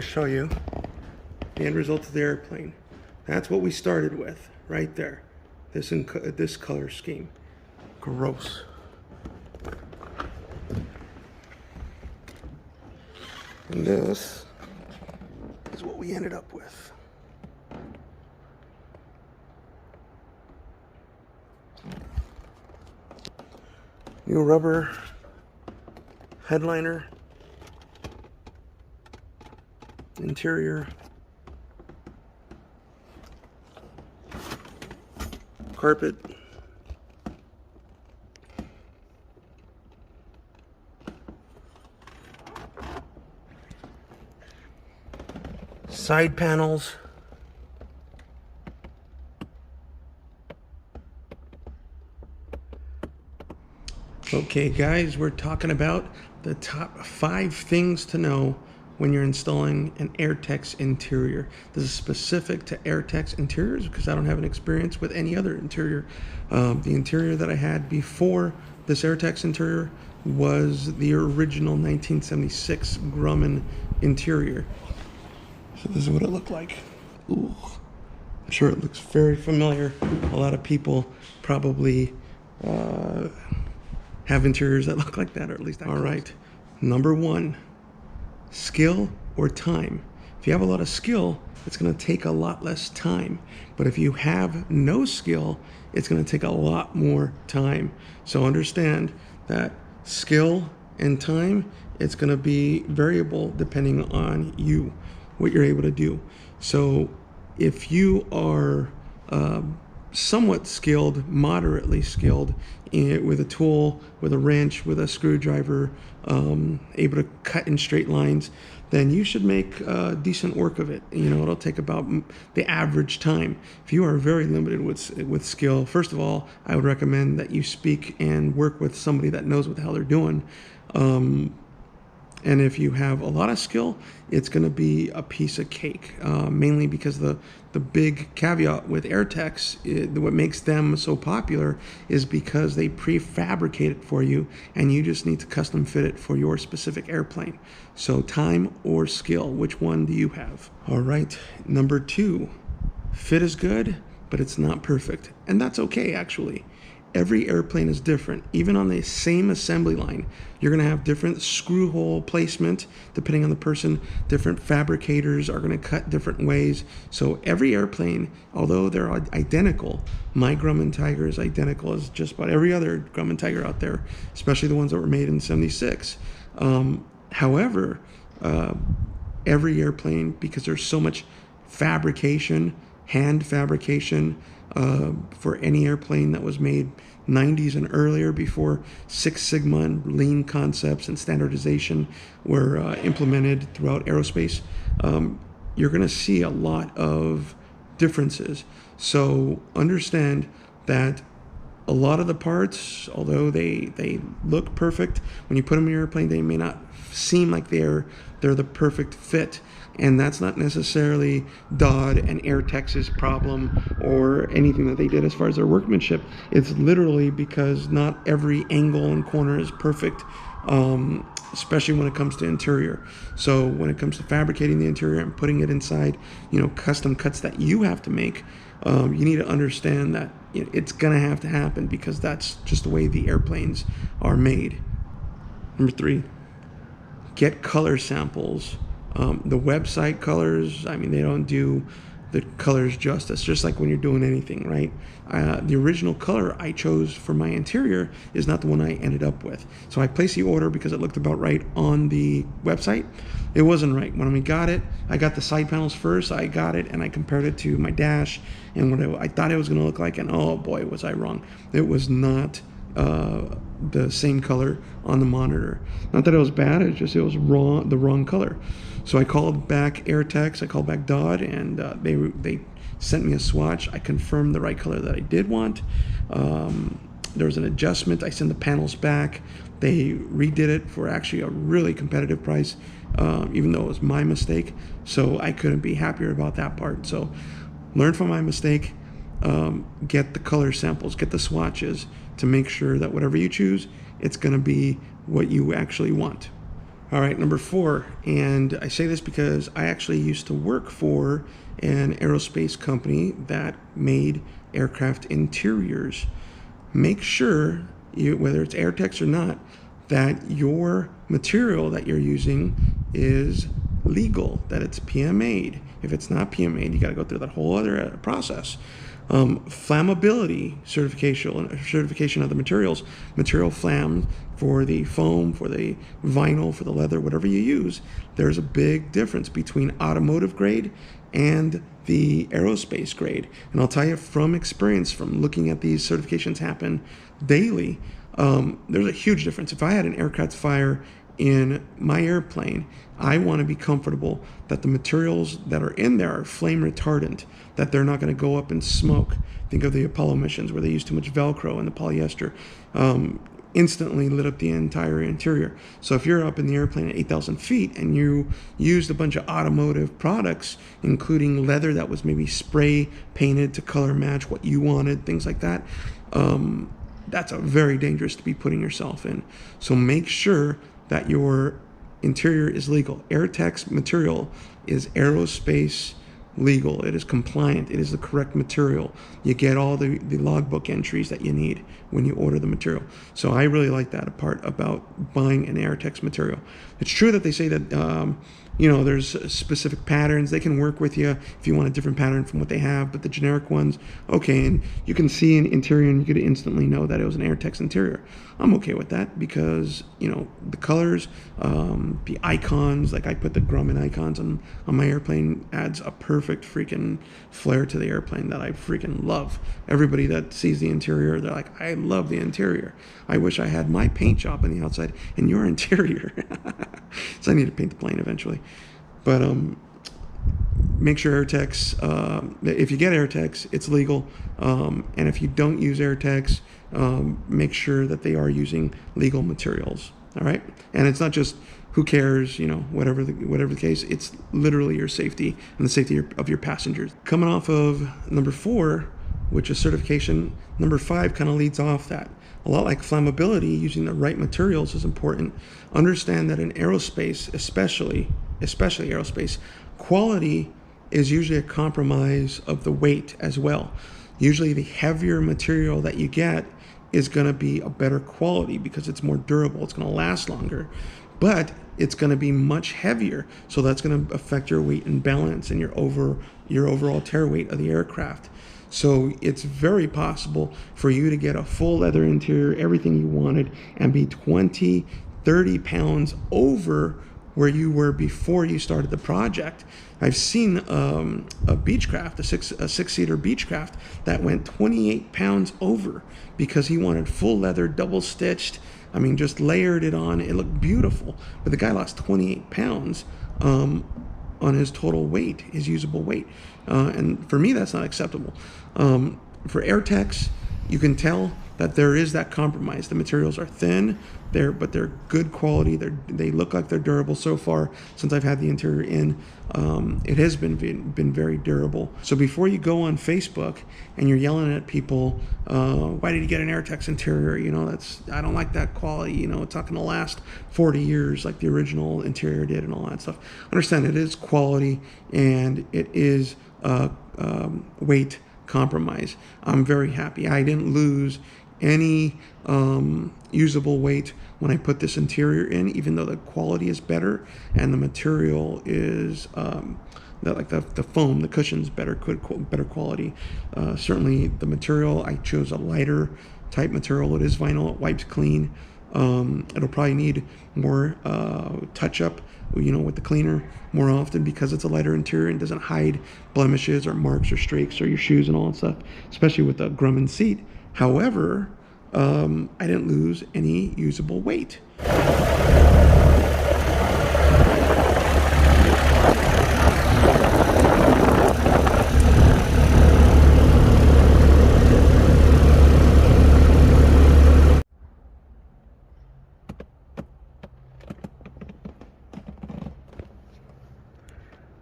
show you the end result of the airplane. That's what we started with right there. This color scheme. Gross. And this is what we ended up with. New rubber headliner, interior, carpet, side panels, okay guys, we're talking about the top 5 things to know when you're installing an Airtex interior. This is specific to Airtex interiors because I don't have an experience with any other interior. The interior that I had before this Airtex interior was the original 1976 Grumman interior. So this is what it looked like. Ooh, I'm sure it looks very familiar. A lot of people probably have interiors that look like that, or at least that. All right, number 1, skill or time. If you have a lot of skill, it's going to take a lot less time. But if you have no skill, it's going to take a lot more time. So understand that skill and time, it's going to be variable depending on you, what you're able to do. So if you are somewhat skilled, moderately skilled with a tool, with a wrench, with a screwdriver, able to cut in straight lines, then you should make decent work of it. You know, it'll take about the average time. If you are very limited with skill, first of all, I would recommend that you speak and work with somebody that knows what the hell they're doing. And if you have a lot of skill, it's going to be a piece of cake, mainly because the big caveat with Airtex, what makes them so popular is because they prefabricate it for you and you just need to custom fit it for your specific airplane. So time or skill, which one do you have? All right, number 2, fit is good, but it's not perfect. And that's okay, actually. Every airplane is different. Even on the same assembly line, you're going to have different screw hole placement depending on the person. Different fabricators are going to cut different ways. So every airplane, although they're identical, my Grumman Tiger is identical as just about every other Grumman Tiger out there, especially the ones that were made in '76. However, every airplane, because there's so much fabrication, hand fabrication, for any airplane that was made 90s and earlier, before Six Sigma and lean concepts and standardization were implemented throughout aerospace, you're going to see a lot of differences. So understand that a lot of the parts, although they look perfect, when you put them in your airplane, they may not seem like they're the perfect fit. And that's not necessarily Dodd and Airtex's problem or anything that they did as far as their workmanship. It's literally because not every angle and corner is perfect, especially when it comes to interior. So when it comes to fabricating the interior and putting it inside, you know, custom cuts that you have to make, you need to understand that it's going to have to happen because that's just the way the airplanes are made. Number 3, get color samples. The website colors, I mean, they don't do the colors justice, just like when you're doing anything, right? The original color I chose for my interior is not the one I ended up with. So I placed the order because it looked about right on the website. It wasn't right. When we got it, I got the side panels first. I got it and I compared it to my dash and what I thought it was going to look like, and oh boy, was I wrong. It was not the same color on the monitor. Not that it was bad, it was wrong, the wrong color. So I called back Airtex, I called back Dodd, and they sent me a swatch. I confirmed the right color that I did want. There was an adjustment. I sent the panels back. They redid it for actually a really competitive price, even though it was my mistake. So I couldn't be happier about that part. So learn from my mistake. Get the color samples, get the swatches to make sure that whatever you choose, it's going to be what you actually want. All right, number 4, and I say this because I actually used to work for an aerospace company that made aircraft interiors. Make sure, whether it's Airtex or not, that your material that you're using is legal, that it's PMA'd. If it's not PMA'd, you got to go through that whole other process. Flammability certification of the materials, material flam for the foam, for the vinyl, for the leather, whatever you use. There's a big difference between automotive grade and the aerospace grade. And I'll tell you from experience, from looking at these certifications happen daily, there's a huge difference. If I had an aircraft fire in my airplane, I want to be comfortable that the materials that are in there are flame retardant, that they're not going to go up in smoke. Think of the Apollo missions where they used too much Velcro and the polyester instantly lit up the entire interior. So if you're up in the airplane at 8,000 feet and you used a bunch of automotive products, including leather that was maybe spray painted to color match what you wanted, things like that, that's a very dangerous to be putting yourself in. So make sure that your interior is legal. Airtex material is aerospace legal. It is compliant. It is the correct material. You get all the logbook entries that you need when you order the material. So I really like that part about buying an Airtex material. It's true that they say that there's specific patterns. They can work with you if you want a different pattern from what they have, but the generic ones, okay, and you can see an interior and you could instantly know that it was an Airtex interior. I'm okay with that because, the colors, the icons, like I put the Grumman icons on my airplane, adds a perfect freaking flair to the airplane that I freaking love. Everybody that sees the interior, they're like, I love the interior. I wish I had my paint job on the outside and your interior. So I need to paint the plane eventually. But make sure Airtex, if you get Airtex, it's legal. And if you don't use Airtex, make sure that they are using legal materials. All right? And it's not just who cares, whatever the case. It's literally your safety and the safety of your passengers. Coming off of number 4, which is certification, number 5 kind of leads off that. A lot like flammability, using the right materials is important. Understand that in aerospace, especially aerospace, quality is usually a compromise of the weight as well. Usually the heavier material that you get is going to be a better quality because it's more durable, it's going to last longer, but it's going to be much heavier, so that's going to affect your weight and balance and your overall tear weight of the aircraft. So it's very possible for you to get a full leather interior, everything you wanted, and be 20, 30 pounds over where you were before you started the project. I've seen a Beechcraft, a six-seater Beechcraft that went 28 pounds over because he wanted full leather, double stitched. I mean, just layered it on. It looked beautiful. But the guy lost 28 pounds on his total weight, his usable weight. And for me, that's not acceptable. For Airtex, you can tell that there is that compromise. The materials are thin, but they're good quality. They look like they're durable so far since I've had the interior in. It has been very durable. So before you go on Facebook and you're yelling at people, why did you get an Airtex interior? I don't like that quality. It's not going to last 40 years like the original interior did and all that stuff. Understand it is quality and it is weight compromise. I'm very happy. I didn't lose any usable weight when I put this interior in, even though the quality is better and the material is the foam, the cushion's better quality. Certainly the material, I chose a lighter type material. It is vinyl, it wipes clean. It'll probably need more touch up with the cleaner more often because it's a lighter interior and doesn't hide blemishes or marks or streaks or your shoes and all that stuff, especially with the Grumman seat. However, I didn't lose any usable weight.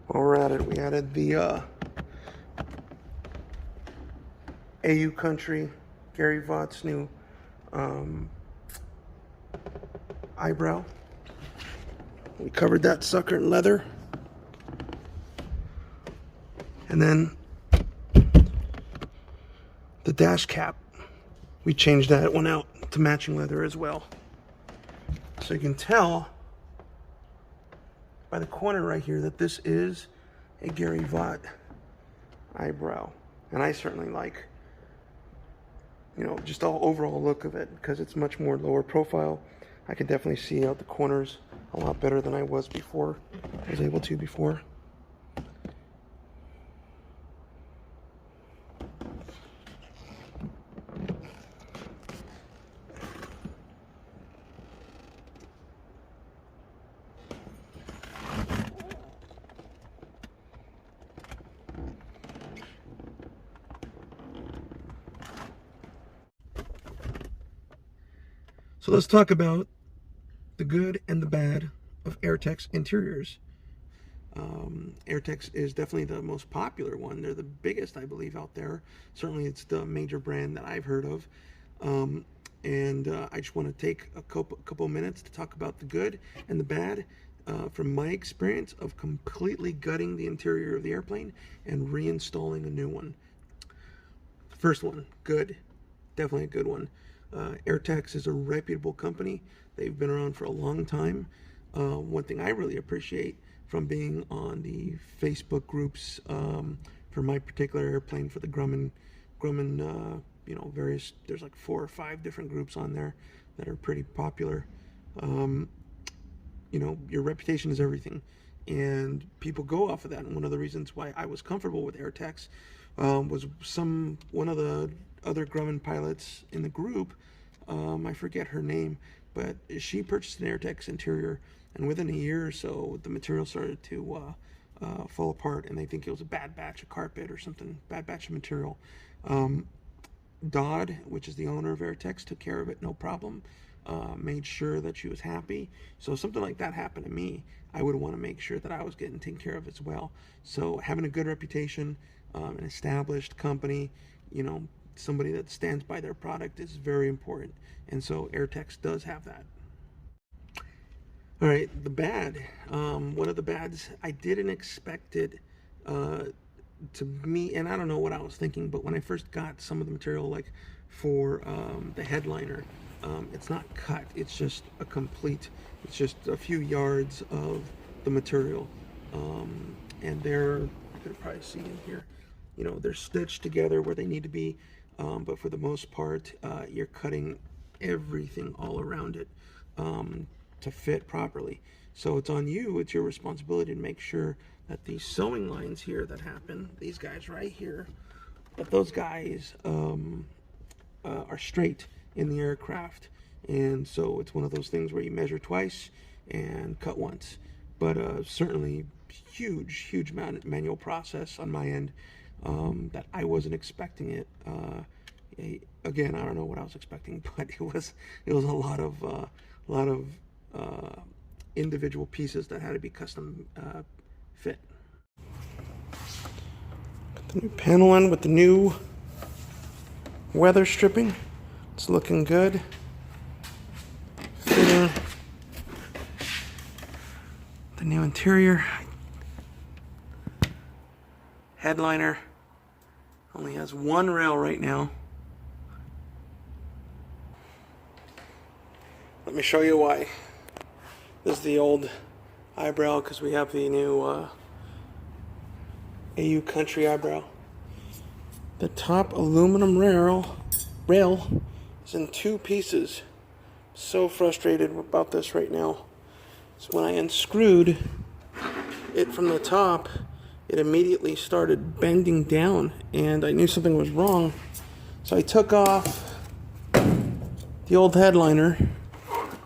While we're at it, we added the AU Country, Gary Vought's new eyebrow. We covered that sucker in leather. And then the dash cap, we changed that one out to matching leather as well. So you can tell by the corner right here that this is a Gary Vaught eyebrow. And I certainly like, you know, just the overall look of it because it's much more lower profile. I can definitely see out the corners a lot better than I was able to before. So let's talk about the good and the bad of Airtex interiors. Airtex is definitely the most popular one. They're the biggest, I believe, out there. Certainly it's the major brand that I've heard of. I just want to take a couple minutes to talk about the good and the bad from my experience of completely gutting the interior of the airplane and reinstalling a new one. First one, good. Definitely a good one. Airtex is a reputable company. They've been around for a long time. One thing I really appreciate from being on the Facebook groups for my particular airplane for the Grumman, you know, there's like 4 or 5 different groups on there that are pretty popular. You know, your reputation is everything, and people go off of that. And one of the reasons why I was comfortable with Airtex was one of the other Grumman pilots in the group, I forget her name, but she purchased an Airtex interior, and within a year or so, the material started to fall apart, and they think it was a bad batch of carpet or something, bad batch of material. Dodd, which is the owner of Airtex, took care of it, no problem. Made sure that she was happy. So if something like that happened to me, I would want to make sure that I was getting taken care of as well. So having a good reputation, an established company, you know, somebody that stands by their product is very important. And so Airtex does have that. All right, the bad. One of the bads, I didn't expect it to me, and I don't know what I was thinking, but when I first got some of the material, like for the headliner, it's not cut, it's just it's just a few yards of the material. And you can probably see in here, you know, they're stitched together where they need to be, but for the most part, you're cutting everything all around it to fit properly. So it's on you, it's your responsibility to make sure that these sewing lines here that happen, these guys right here, that those guys are straight in the aircraft. And so it's one of those things where you measure twice and cut once. But certainly huge manual process on my end that I wasn't expecting it. Again, I don't know what I was expecting, but it was a lot of individual pieces that had to be custom fit. Got the new panel in with the new weather stripping. It's looking good. Fitting. The new interior. Headliner only has one rail right now. Let me show you why. This is the old eyebrow because we have the new AU Country eyebrow. The top aluminum rail is in 2 pieces. So frustrated about this right now. So when I unscrewed it from the top, it immediately started bending down, and I knew something was wrong. So I took off the old headliner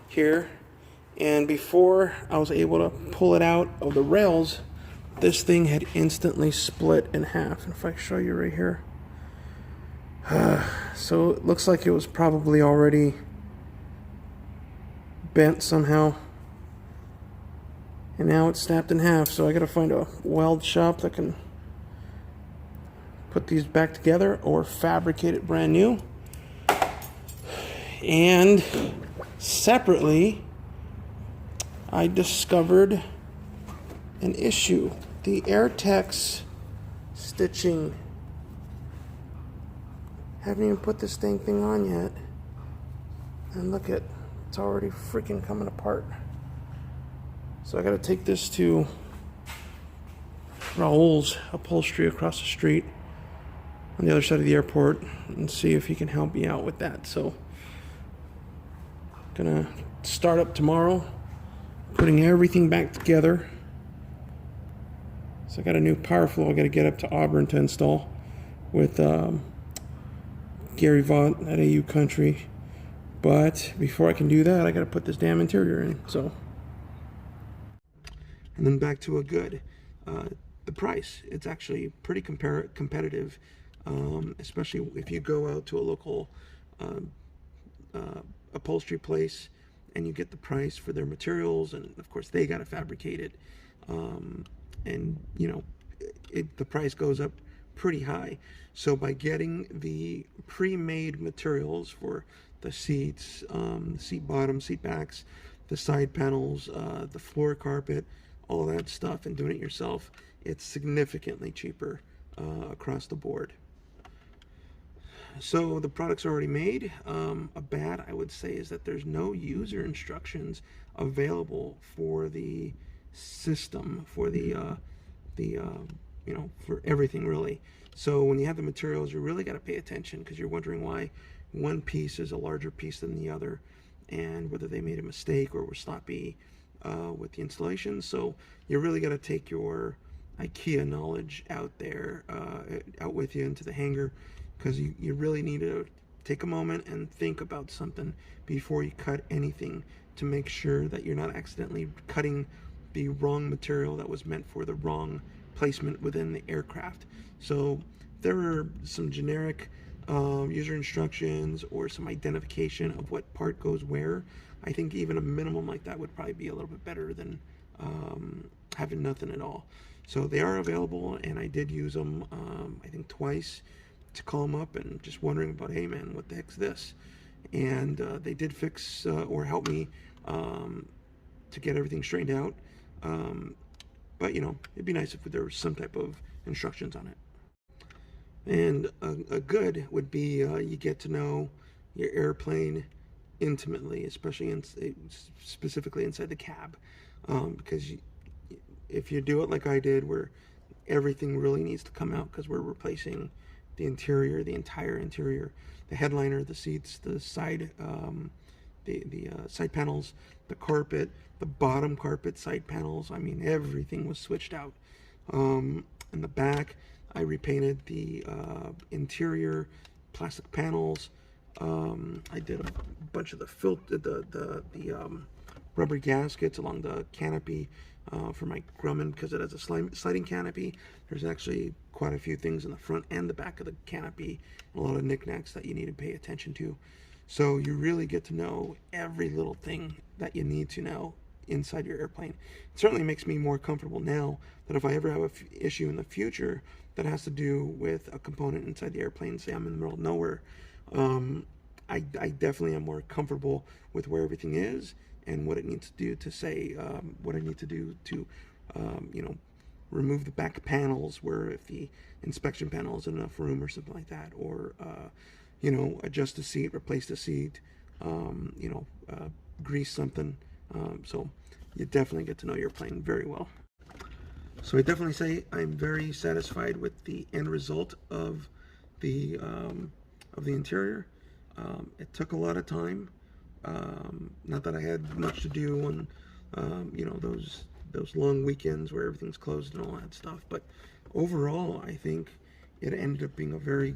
here, and before I was able to pull it out of the rails, this thing had instantly split in half. And if I show you right here, so it looks like it was probably already bent somehow, and now it's snapped in half. So I gotta find a weld shop that can put these back together or fabricate it brand new. And separately, I discovered an issue. The Airtex stitching, haven't even put this thing on yet, and look at, it's already freaking coming apart. So I gotta take this to Raul's upholstery across the street on the other side of the airport and see if he can help me out with that. So gonna start up tomorrow, putting everything back together. So I got a new power flow I got to get up to Auburn to install with Gary Vaught at AU Country. But before I can do that, I got to put this damn interior in. So, and then back to a good. The price, it's actually pretty competitive, especially if you go out to a local upholstery place and you get the price for their materials, and of course they got to fabricate it, and you know, the price goes up pretty high. So by getting the pre-made materials for the seats, seat bottom, seat backs, the side panels, the floor carpet, all that stuff, and doing it yourself, it's significantly cheaper across the board. So the product's already made. A bad, I would say, is that there's no user instructions available for the system, for the you know, for everything really. So when you have the materials, you really got to pay attention, because you're wondering why one piece is a larger piece than the other, and whether they made a mistake or were sloppy with the installation. So you really got to take your IKEA knowledge out there, out with you into the hangar, because you really need to take a moment and think about something before you cut anything, to make sure that you're not accidentally cutting the wrong material that was meant for the wrong placement within the aircraft. So there are some generic user instructions or some identification of what part goes where. I think even a minimum like that would probably be a little bit better than having nothing at all. So they are available, and I did use them I think twice to call them up and just wondering about, hey man, what the heck's this? And they did fix or help me to get everything straightened out. But you know, it'd be nice if there was some type of instructions on it. And a good would be you get to know your airplane intimately, especially specifically inside the cab, because if you do it like I did, where everything really needs to come out, because we're replacing the interior, the entire interior, the headliner, the seats, the side side panels, the carpet, the bottom carpet, side panels. I mean, everything was switched out. In the back, I repainted the interior plastic panels. I did a bunch of the rubber gaskets along the canopy for my Grumman, because it has a sliding canopy. There's actually quite a few things in the front and the back of the canopy, a lot of knickknacks that you need to pay attention to. So you really get to know every little thing that you need to know inside your airplane. It certainly makes me more comfortable now that if I ever have an issue in the future that has to do with a component inside the airplane, say I'm in the middle of nowhere, I definitely am more comfortable with where everything is and what it needs to do to say, what I need to do to, you know, remove the back panels where if the inspection panel is enough room or something like that, or, you know, adjust the seat, replace the seat, you know, grease something. So you definitely get to know your plane very well. So I definitely say I'm very satisfied with the end result of the interior. It took a lot of time. Not that I had much to do on, you know, those long weekends where everything's closed and all that stuff. But overall, I think it ended up being a very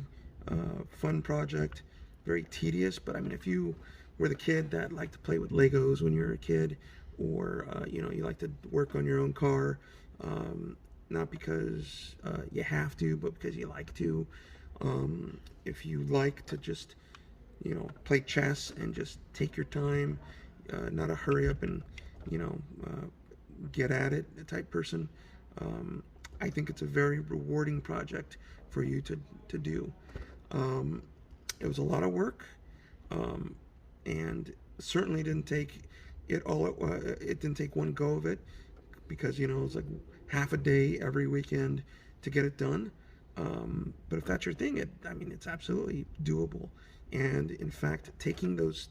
fun project, very tedious. But I mean, if you were the kid that liked to play with Legos when you were a kid, or you know, you like to work on your own car, not because you have to, but because you like to. If you like to just, you know, play chess and just take your time, not a hurry up and, you know, get at it type person, I think it's a very rewarding project for you to do. It was a lot of work, and certainly didn't take it didn't take one go of it, because it was like half a day every weekend to get it done. But if that's your thing, it's absolutely doable. And in fact, taking those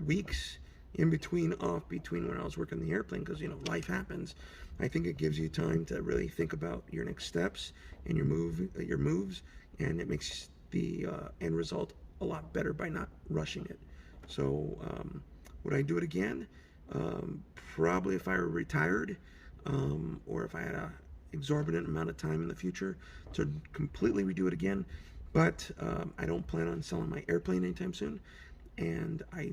weeks in between when I was working the airplane, because life happens, I think it gives you time to really think about your next steps and your moves, and it makes the end result a lot better by not rushing it. So would I do it again? Probably if I were retired, or if I had a exorbitant amount of time in the future to completely redo it again. But I don't plan on selling my airplane anytime soon, and I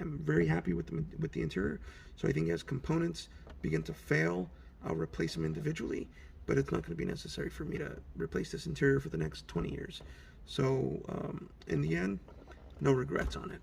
am very happy with the interior. So I think as components begin to fail, I'll replace them individually, but it's not going to be necessary for me to replace this interior for the next 20 years. So in the end, no regrets on it.